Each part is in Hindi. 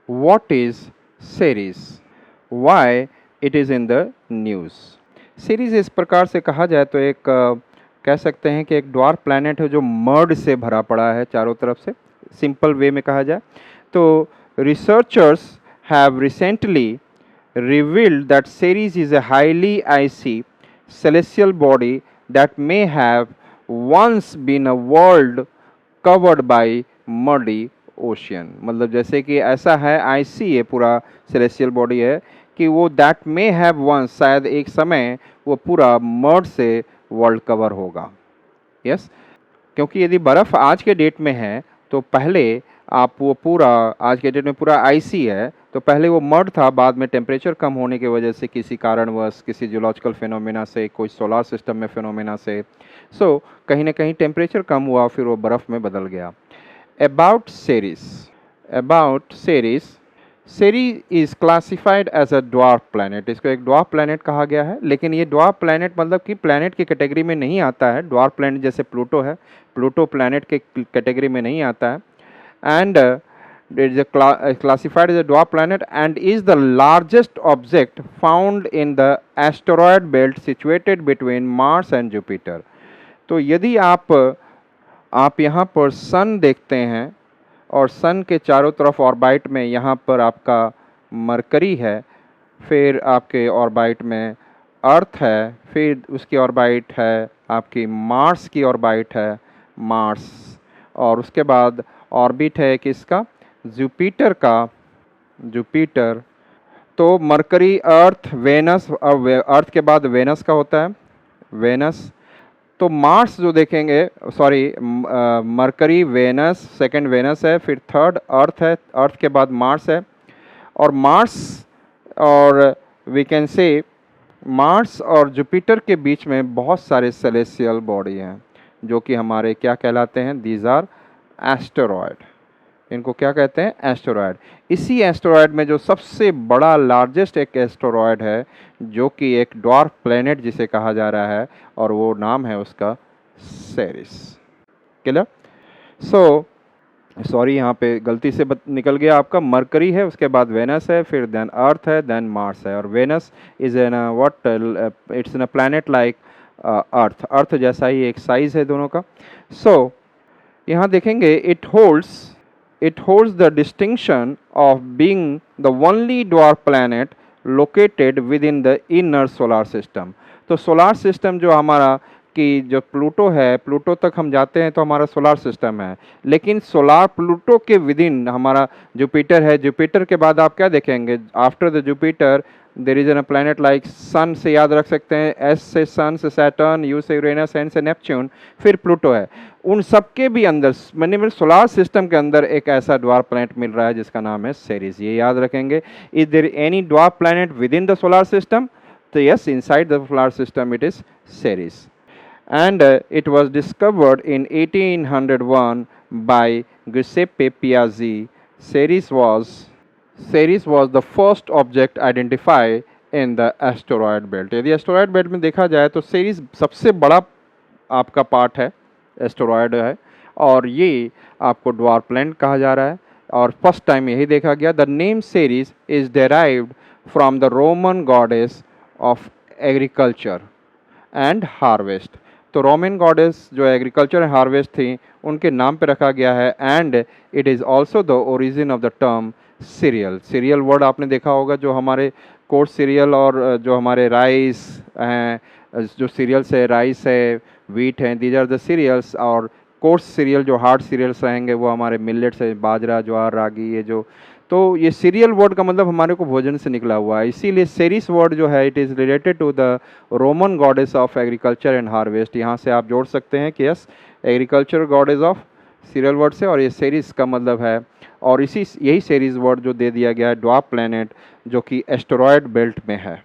What is Ceres? Why it is in the news? Series इस प्रकार से कहा जाए तो एक कह सकते हैं कि एक ड्वार्फ प्लैनेट है जो मर्ड से भरा पड़ा है चारों तरफ से, सिंपल वे में कहा जाए तो researchers have recently revealed that Ceres is a highly icy celestial body that may have once been a world covered by muddy ocean. मतलब जैसे कि ऐसा है, आईसी ये पूरा सेलेस्टियल बॉडी है कि वो दैट मे हैव वंस, शायद एक समय वो पूरा मर्ड से वर्ल्ड कवर होगा. यस, क्योंकि यदि बर्फ़ आज के डेट में है तो पहले आप वो पूरा, आज के डेट में पूरा आईसी है तो पहले वो मर्ड था, बाद में टेम्परेचर कम होने की वजह से, किसी कारणवश, किसी जियोलॉजिकल फिनोमेना से, कोई सोलार सिस्टम में फिनोमेना से, कहीं ना कहीं टेम्परेचर कम हुआ, फिर वो बर्फ़ में बदल गया. About Ceres, Ceres is classified as a dwarf planet. इसको एक ड्वार्फ प्लैनेट कहा गया है, लेकिन ये ड्वार्फ प्लैनेट मतलब कि प्लैनेट की कैटेगरी में नहीं आता है. ड्वार्फ प्लैनेट जैसे प्लूटो है, प्लूटो प्लैनेट के कैटेगरी में नहीं आता है. And it is classified as a dwarf planet and is the largest object found in the asteroid belt situated between Mars and Jupiter. तो यदि आप यहाँ पर सन देखते हैं और सन के चारों तरफ ऑर्बिट में यहाँ पर आपका मरकरी है, फिर आपके ऑर्बिट में अर्थ है, फिर उसकी ऑर्बिट है आपकी मार्स की ऑर्बिट है, मार्स, और उसके बाद ऑर्बिट है किसका, जुपिटर का, जुपिटर. तो मरकरी, अर्थ, वेनस, अर्थ के बाद वेनस का होता है, वेनस. तो मार्स जो देखेंगे, sorry, Mercury, Venus, second Venus है, फिर थर्ड अर्थ है, अर्थ के बाद मार्स है. और मार्स और वी कैन से मार्स और जुपिटर के बीच में बहुत सारे सेलेस्टियल बॉडी हैं जो कि हमारे क्या कहलाते हैं, दीज आर एस्टेरॉयड. इनको क्या कहते हैं, एस्टेरॉयड. इसी एस्टेरॉयड में जो सबसे बड़ा लार्जेस्ट एक एस्टेरॉयड है जो कि एक ड्वार्फ प्लैनेट जिसे कहा जा रहा है, और वो नाम है उसका सेरिस. क्लियर? सॉरी, यहाँ पे गलती से निकल गया आपका, मरकरी है, उसके बाद वेनस है, फिर देन अर्थ है, देन मार्स है. और Venus is an what, it's an a planet like Earth, Earth जैसा ही एक साइज है दोनों का. यहाँ देखेंगे it holds the distinction of being the only dwarf planet located within the inner solar system. तो सोलार सिस्टम जो हमारा, कि जो प्लूटो है, प्लूटो तक हम जाते हैं तो हमारा सोलार सिस्टम है, लेकिन सोलार प्लूटो के विदिन हमारा जुपिटर है. जुपिटर के बाद आप क्या देखेंगे, after the Jupiter there is an a planet like sun से याद रख सकते हैं, एस से सन, से सैटर्न, यू से यूरेनस, एन से नेपच्यून, फिर प्लूटो है. उन सब के भी अंदर, मैंने सोलार सिस्टम के अंदर एक ऐसा ड्वार्फ प्लैनेट मिल रहा है जिसका नाम है सेरिस. ये याद रखेंगे. Is there any dwarf planet with in the solar system? तो yes, inside the solar system it is Ceres. And it was discovered in 1801 by Giuseppe Piazzi. Ceres was the first object identified in the asteroid belt. यदि एस्टेरॉयड बेल्ट में देखा जाए तो सेरिस सबसे बड़ा आपका पार्ट है, एस्टेरॉयड है, और ये आपको ड्वार्फ प्लैनेट कहा जा रहा है, और फर्स्ट टाइम यही देखा गया. The name सेरिस is derived from the Roman goddess of agriculture and harvest. तो रोमन गॉडेस जो एग्रीकल्चर एंड हार्वेस्ट थी उनके नाम पे रखा गया है. And it is also the origin of the term serial. Serial word आपने देखा होगा, जो हमारे कोर्स सीरियल और जो हमारे राइस हैं, जो सीरियल्स है, राइस है, वीट हैं, दीज आर द सीरियल्स. और कोर्स सीरियल जो हार्ड सीरियल्स रहेंगे वो हमारे मिलेट्स है, बाजरा, ज्वार, रागी, ये जो. तो ये सीरियल वर्ड का मतलब हमारे को भोजन से निकला हुआ है, इसीलिए सेरिस वर्ड जो है it is related to the Roman goddess of agriculture and harvest. यहाँ से आप जोड़ सकते हैं कि yes, agriculture goddess of cereal word से, और ये सेरिस का मतलब है, और यही सेरिस वर्ड जो दे दिया गया है ड्वार्फ प्लैनेट जो कि एस्टेरॉयड बेल्ट में है.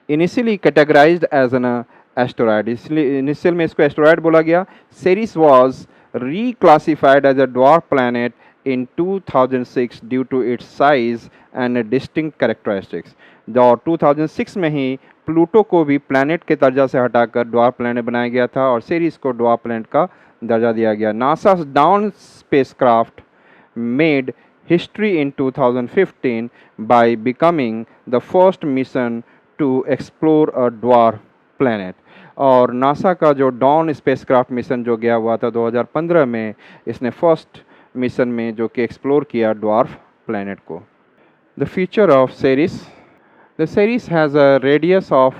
Initially categorized as an asteroid, इसलिए इनिशियल में इसको एस्टेरॉयड बोला गया. Ceres was reclassified as a dwarf planet in 2006 due to its size and distinct characteristics. और 2006 में ही प्लूटो को भी प्लैनेट के दर्जा से हटाकर ड्वार्फ प्लैनेट बनाया गया था और सीरीज को ड्वार्फ प्लैनेट का दर्जा दिया गया. NASA down spacecraft made history in 2015 by becoming the first mission to explore a dwarf planet. और नासा का जो डॉन स्पेसक्राफ्ट मिशन जो गया हुआ था 2015 में, इसने फर्स्ट मिशन में जो कि एक्सप्लोर किया ड्वार्फ प्लैनेट को. The feature of सेरिस. The सेरिस has a radius of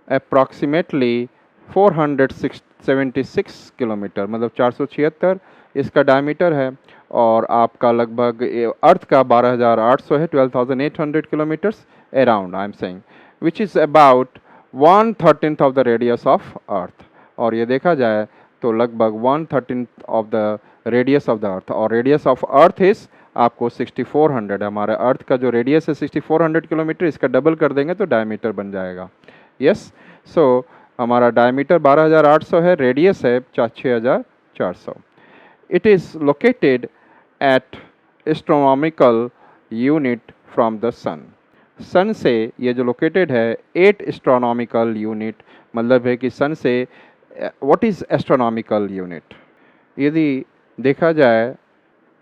approximately 476 kilometre, मतलब 476 इसका डायमीटर है. और आपका लगभग अर्थ का 12,800 है, 12,800 kilometres around I am saying, which is about 1/13 of the radius of earth. और ये देखा जाए तो लगभग 1/13 of the radius of the earth. और रेडियस ऑफ अर्थ इज़ आपको 6400. हमारे अर्थ का जो रेडियस है 6400 किलोमीटर, इसका डबल कर देंगे तो डायमीटर बन जाएगा. यस, सो हमारा डायमीटर 12,800 है, रेडियस है 6,400. It is located at astronomical unit from the sun. Sun से ये जो लोकेटेड है 8 एस्ट्रोनॉमिकल यूनिट, मतलब है कि सन से व्हाट इज़ एस्ट्रोनॉमिकल यूनिट. यदि देखा जाए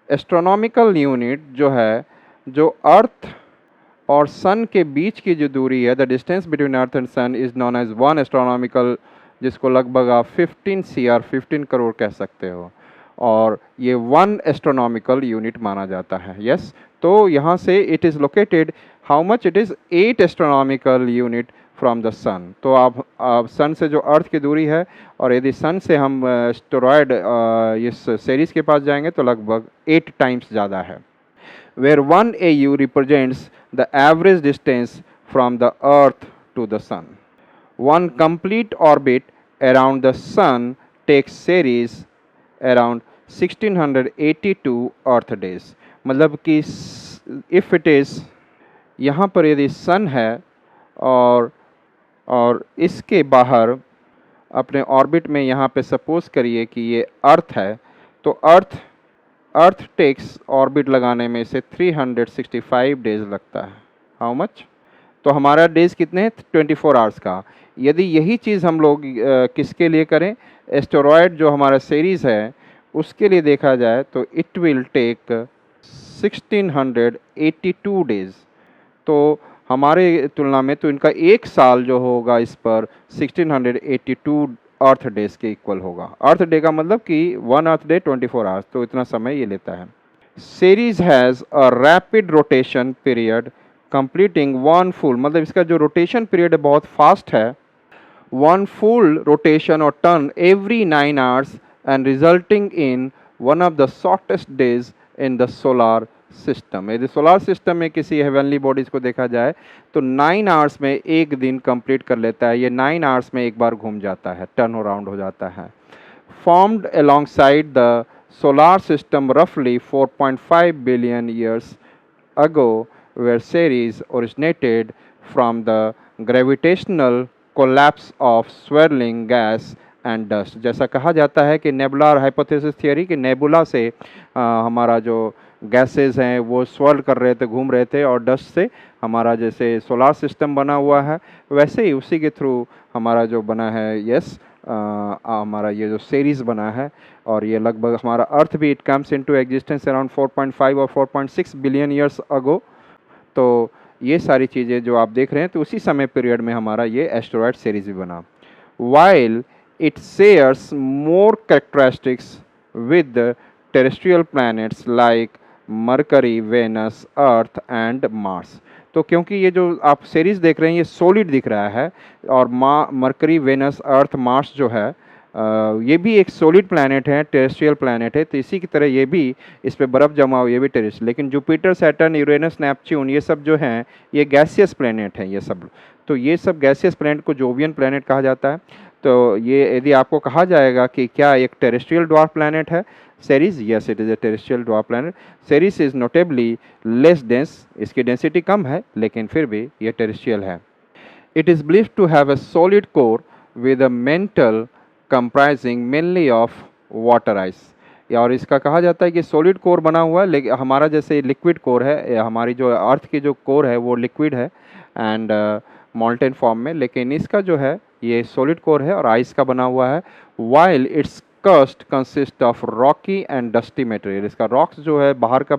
एस्ट्रोनॉमिकल यूनिट जो है, जो अर्थ और सन के बीच की जो दूरी है, the distance between earth and sun is known as 1 astronomical, जिसको लगभग आप 15 CR 15 करोड़ कह सकते हो. और ये 1 एस्ट्रोनॉमिकल यूनिट माना जाता है. यस, तो यहाँ से it is located, how much it is 8 astronomical unit from the sun. तो आप सन से जो अर्थ की दूरी है, और यदि सन से हम एस्टेरॉयड इस सीरीज़ के पास जाएंगे तो लगभग 8 टाइम्स ज़्यादा है. where 1 AU represents the average distance from the earth to the sun. One complete orbit around the sun takes series around 1682 earth days. मतलब कि if it is, यहाँ पर यदि सन है और इसके बाहर अपने ऑर्बिट में यहाँ पे सपोज करिए कि ये अर्थ है, तो अर्थ टेक्स ऑर्बिट लगाने में से 365 डेज लगता है. How much? तो हमारा डेज कितने हैं? 24 आवर्स का. यदि यही चीज़ हम लोग किसके लिए करें, एस्टेरॉयड जो हमारा सीरीज़ है उसके लिए देखा जाए तो इट विल टेक 1682 डेज. तो हमारे तुलना में तो इनका एक साल जो होगा इस पर 1682 अर्थ डेज के इक्वल होगा. अर्थ डे का मतलब कि 1 अर्थ डे 24 आवर्स, तो इतना समय ये लेता है. Series has a rapid rotation period completing 1 full, मतलब इसका जो रोटेशन पीरियड है बहुत फास्ट है. 1 फुल रोटेशन और turn every 9 hours and resulting in one of the shortest days in the solar system. यदि सोलार सिस्टम में किसी हेवनली बॉडीज़ को देखा जाए तो 9 आवर्स में एक दिन कंप्लीट कर लेता है. ये 9 आवर्स में एक बार घूम जाता है, टर्न अराउंड हो जाता है. Formed alongside the solar system रफली 4.5 billion years ago, where Ceres originated from the gravitational collapse of swirling gas and dust. जैसा कहा जाता है कि नेबुलर हाइपोथेसिस थियरी, कि नेबुला से हमारा जो गैसेस हैं वो स्वर्ल कर रहे थे, घूम रहे थे, और डस्ट से हमारा जैसे सोलार सिस्टम बना हुआ है वैसे ही उसी के थ्रू हमारा जो बना है, यस, हमारा ये जो सीरीज़ बना है. और ये लगभग हमारा अर्थ भी it comes into existence around 4.5 और 4.6 बिलियन ईयर्स अगो. तो ये सारी चीज़ें जो आप देख रहे हैं तो उसी समय पीरियड में हमारा ये एस्टेरॉयड सीरीज भी बना. While it shares more characteristics with terrestrial planets like Mercury, Venus, Earth and Mars. तो क्योंकि ये जो आप सीरीज़ देख रहे हैं ये सॉलिड दिख रहा है, और मरकरी, वेनस, अर्थ, मार्स जो है ये भी एक सॉलिड प्लैनेट है, टेरेस्ट्रियल प्लैनेट है. तो इसी की तरह ये भी, इस पे बर्फ़ जमा हो, ये भी टेरेस्ट्रियल. लेकिन जुपिटर, सैटर्न, यूरेनस, नेपच्यून ये सब जो हैं ये गैसियस प्लैनेट हैं ये सब. तो ये सब गैसियस प्लैनेट को जोवियन प्लैनेट कहा जाता है. तो ये यदि आपको कहा जाएगा कि क्या एक टेरेस्ट्रियल ड्वार्फ प्लैनेट है Ceres, yes it is a terrestrial dwarf planet. Ceres is notably less dense, इसकी डेंसिटी कम है लेकिन फिर भी ये टेरेस्ट्रियल है. It is believed to have a solid core with a mantle comprising mainly of water ice. और इसका कहा जाता है कि सॉलिड कोर बना हुआ है, लेकिन हमारा जैसे लिक्विड कोर है, हमारी जो अर्थ की जो कोर है वो लिक्विड है एंड मॉल्टेन फॉर्म में, लेकिन इसका जो है ये सॉलिड कोर है और आइस का बना हुआ है. While it's crust consist of Rocky and dusty material. इसका रॉक्स जो है बाहर का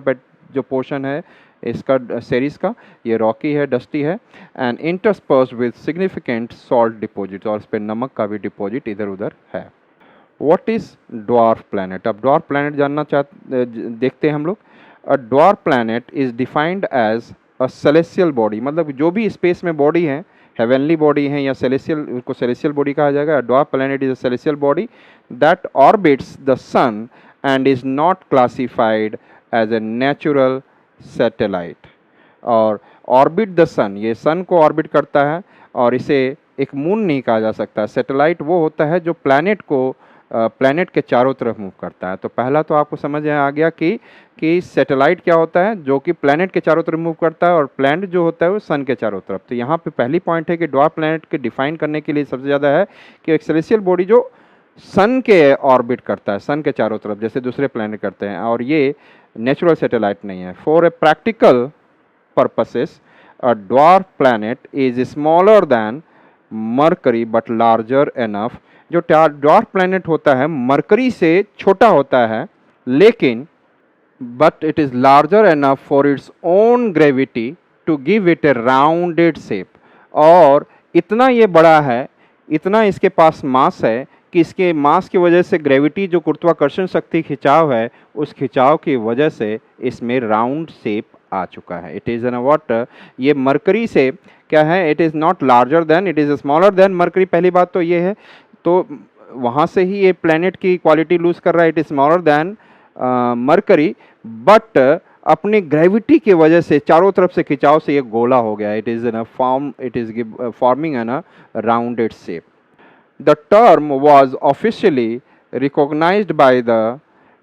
जो पोर्शन है इसका सीरीज का, ये रॉकी है, डस्टी है, and interspersed with significant salt deposit, और इस पर नमक का भी डिपॉजिट इधर उधर है। What is dwarf planet? अब ड्वार्फ प्लैनेट जानना देखते हैं हम लोग। A dwarf planet is defined as a celestial body, मतलब जो भी स्पेस में बॉडी है, हेवनली बॉडी है या सेलेस्टियल, उसको सेलेस्टियल बॉडी कहा जाएगा। Dwarf planet is a celestial body that orbits the sun and is not classified as a natural satellite. और ऑर्बिट द सन, ये सन को ऑर्बिट करता है और इसे एक मून नहीं कहा जा सकता। सैटेलाइट वो होता है जो प्लैनेट के चारों तरफ मूव करता है। तो पहला तो आपको समझ में आ गया कि सैटेलाइट क्या होता है, जो कि प्लैनेट के चारों तरफ मूव करता है, और प्लैनेट जो होता है वो सन के चारों तरफ। तो यहाँ पे पहली पॉइंट है कि ड्वार्फ प्लैनेट के डिफाइन करने के लिए सबसे ज़्यादा है कि एक सेलेस्टियल बॉडी जो सन के ऑर्बिट करता है, सन के चारों तरफ, जैसे दूसरे प्लैनेट करते हैं, और ये नेचुरल सैटेलाइट नहीं है। For a practical purposes a dwarf planet is smaller than Mercury but larger enough. जो ड्वार्फ प्लैनेट होता है मरकरी से छोटा होता है, लेकिन but it is larger enough for its own gravity to give it a rounded shape. और इतना ये बड़ा है, इतना इसके पास मास है कि इसके मास की वजह से ग्रेविटी, जो गुरुत्वाकर्षण शक्ति खिंचाव है, उस खिंचाव की वजह से इसमें राउंड शेप आ चुका है। इट इज़ एन व्हाट, ये मरकरी से क्या है, it is not larger than, it is smaller than mercury. पहली बात तो ये है, तो वहाँ से ही ये प्लैनेट की क्वालिटी लूज कर रहा है, it is smaller than mercury, but अपनी ग्रेविटी की वजह से चारों तरफ से खिंचाव से ये गोला हो गया। It is in it is forming an a rounded shape. The term was officially recognized by the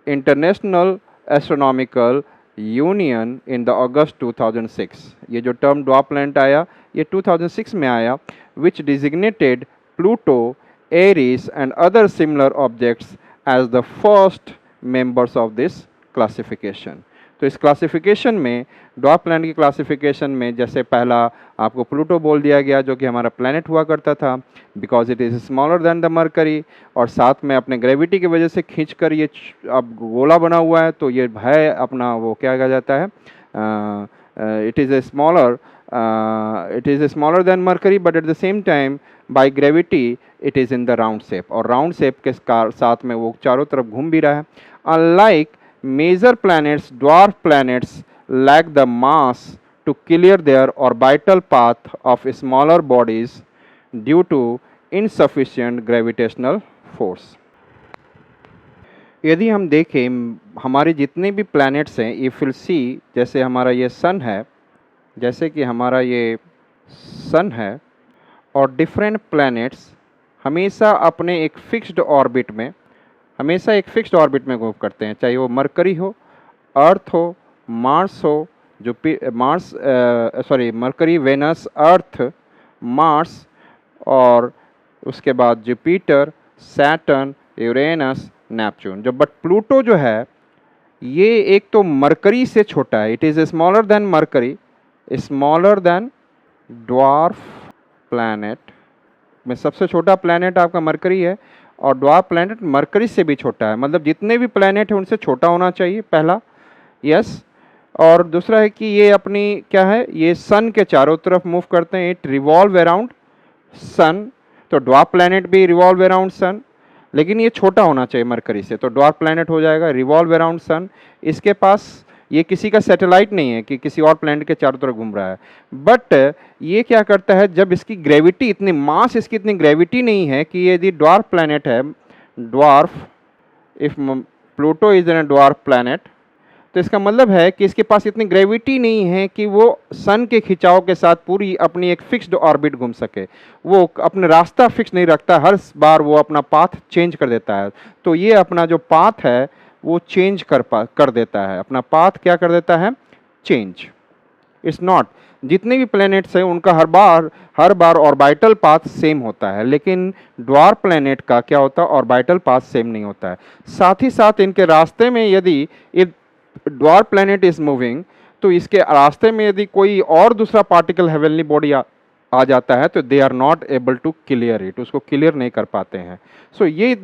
International Astronomical Union in the August 2006. ये जो term dwarf planet आया, ये 2006 में आया, which designated Pluto, Eris and other similar objects as the first members of this classification. तो इस क्लासिफिकेशन में, ड्वार्फ प्लैनेट की क्लासिफिकेशन में, जैसे पहला आपको प्लूटो बोल दिया गया जो कि हमारा प्लैनेट हुआ करता था, because it is smaller than the mercury, और साथ में अपने ग्रेविटी की वजह से खींचकर ये अब गोला बना हुआ है, तो ये है अपना वो क्या कहा जाता है, it is smaller than mercury but at the same time by gravity it is in the round shape, और राउंड शेप के साथ में वो चारों तरफ घूम भी रहा है। Unlike major planets, dwarf planets lack the mass to clear their orbital path of smaller bodies due to insufficient gravitational force. यदि हम देखें हमारे जितने भी planets हैं, if we'll see, जैसे हमारा ये सन है, जैसे कि हमारा ये सन है, और different planets हमेशा अपने एक fixed orbit में, हमेशा एक फिक्स्ड ऑर्बिट में मूव करते हैं, चाहे वो मरकरी हो, अर्थ हो, मार्स हो, जो मरकरी, वेनस, अर्थ, मार्स, और उसके बाद जुपिटर, सैटर्न, यूरेनस, नेपच्यून। जो बट प्लूटो जो है, ये एक तो मरकरी से छोटा है, it is smaller than mercury, smaller than dwarf planet में सबसे छोटा प्लैनेट आपका मरकरी है, और ड्वार्फ प्लैनेट मरकरी से भी छोटा है, मतलब जितने भी प्लैनेट हैं उनसे छोटा होना चाहिए, पहला, यस। और दूसरा है कि ये अपनी क्या है, ये सन के चारों तरफ मूव करते हैं, इट रिवॉल्व अराउंड सन, तो ड्वार्फ प्लैनेट भी रिवॉल्व अराउंड सन, लेकिन ये छोटा होना चाहिए मरकरी से, तो ड्वार्फ प्लैनेट हो जाएगा रिवॉल्व अराउंड सन। इसके पास ये किसी का सैटेलाइट नहीं है कि किसी और प्लैनेट के चारों तरफ घूम रहा है, बट ये क्या करता है, जब इसकी ग्रेविटी इतनी, मास इसकी इतनी ग्रेविटी नहीं है कि यदि ड्वार्फ प्लैनेट है, dwarf, if Pluto is an dwarf planet, तो इसका मतलब है कि इसके पास इतनी ग्रेविटी नहीं है कि वो सन के खिंचाव के साथ पूरी अपनी एक फिक्स्ड ऑर्बिट घूम सके, वो अपने रास्ता फिक्स नहीं रखता, हर बार वो अपना पाथ चेंज कर देता है। तो ये अपना जो पाथ है वो चेंज कर देता है, अपना पाथ क्या कर देता है, चेंज। इट्स नॉट, जितने भी प्लैनेट्स हैं उनका हर बार ऑर्बिटल पाथ सेम होता है, लेकिन ड्वार्फ प्लैनेट का क्या होता है, ऑर्बिटल पाथ सेम नहीं होता है। साथ ही साथ इनके रास्ते में यदि ड्वार्फ प्लैनेट इज मूविंग, तो इसके रास्ते में यदि कोई और दूसरा पार्टिकल हेवनली बॉडी आ जाता है, तो they are not able to clear it, उसको क्लियर नहीं कर पाते हैं। सो ये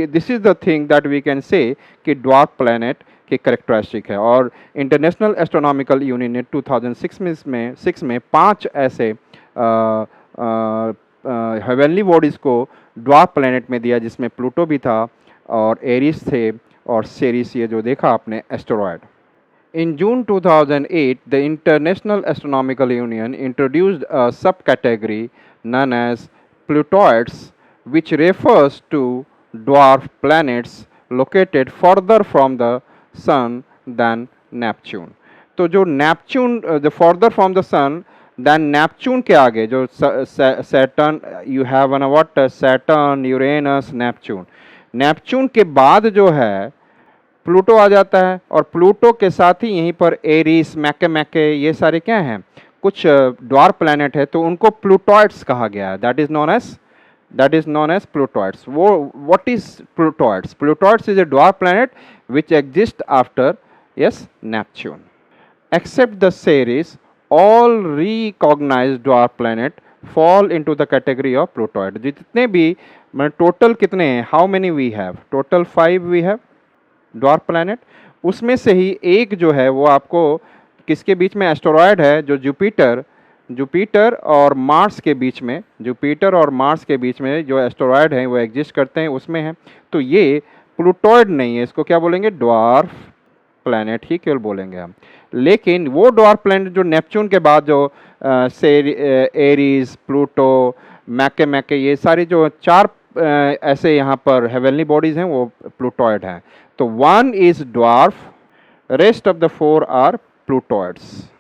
this is the thing that we can say कि ड्वार्फ प्लैनेट की करेक्टरिस्टिक है। और इंटरनेशनल एस्ट्रोनॉमिकल यूनियन ने 2006 में 5 ऐसे हेवनली बॉडीज़ को ड्वार्फ प्लैनेट में दिया, जिसमें प्लूटो भी था और एरिस थे और सेरिस, ये जो देखा आपने asteroid. In June 2008, the International Astronomical Union introduced a subcategory known as Plutoids, which refers to dwarf planets located further from the Sun than Neptune. तो जो नेपच्यून, जो further from the sun than Neptune के आगे जो Saturn, you have an what, Saturn, Uranus, Neptune, Neptune के बाद जो है प्लूटो आ जाता है, और प्लूटो के साथ ही यहीं पर एरिस, मैके, ये सारे क्या हैं, कुछ ड्वार्फ प्लैनेट है, तो उनको प्लूटॉइड्स कहा गया है। That is known as plutoids. वो what is plutoids? Plutoids is a dwarf planet which exist after yes Neptune. Except the Ceres, all recognised dwarf planet fall into the category of plutoid. जितने भी, टोटल कितने हैं, how many we have, total 5 we have dwarf planet. उसमें से ही एक जो है वो आपको किसके बीच में एस्टेरॉयड है, जो जुपिटर और मार्स के बीच में, जुपिटर और मार्स के बीच में जो एस्टेरॉयड हैं वो एग्जिस्ट करते हैं, उसमें है। तो ये प्लूटॉइड नहीं है, इसको क्या बोलेंगे, ड्वार्फ प्लैनेट ही केवल बोलेंगे हम। लेकिन वो ड्वार्फ प्लैनेट जो नेपच्यून के बाद जो एरीज, प्लूटो, मैके, ये सारी जो 4 ऐसे यहाँ पर हेवनली बॉडीज हैं वो प्लूटॉइड हैं। तो 1 is dwarf, rest of the 4 are plutoids.